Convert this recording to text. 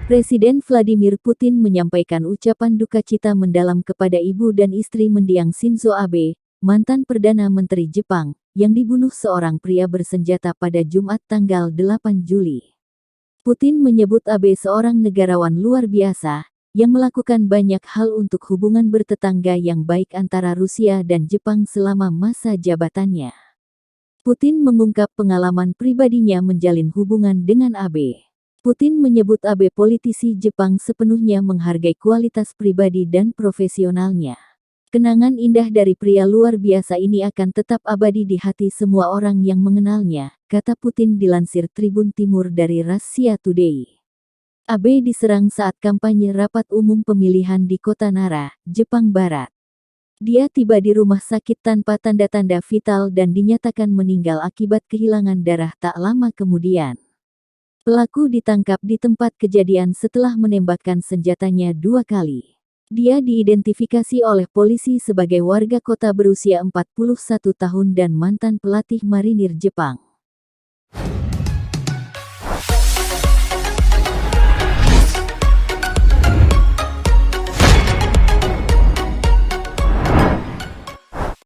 Presiden Vladimir Putin menyampaikan ucapan duka cita mendalam kepada ibu dan istri mendiang Shinzo Abe, mantan Perdana Menteri Jepang, yang dibunuh seorang pria bersenjata pada Jumat tanggal 8 Juli. Putin menyebut Abe seorang negarawan luar biasa, yang melakukan banyak hal untuk hubungan bertetangga yang baik antara Rusia dan Jepang selama masa jabatannya. Putin mengungkap pengalaman pribadinya menjalin hubungan dengan Abe. Putin menyebut Abe politisi Jepang sepenuhnya menghargai kualitas pribadi dan profesionalnya. Kenangan indah dari pria luar biasa ini akan tetap abadi di hati semua orang yang mengenalnya, kata Putin dilansir Tribun Timur dari Russia Today. Abe diserang saat kampanye rapat umum pemilihan di kota Nara, Jepang Barat. Dia tiba di rumah sakit tanpa tanda-tanda vital dan dinyatakan meninggal akibat kehilangan darah tak lama kemudian. Pelaku ditangkap di tempat kejadian setelah menembakkan senjatanya 2 kali. Dia diidentifikasi oleh polisi sebagai warga kota berusia 41 tahun dan mantan pelatih marinir Jepang.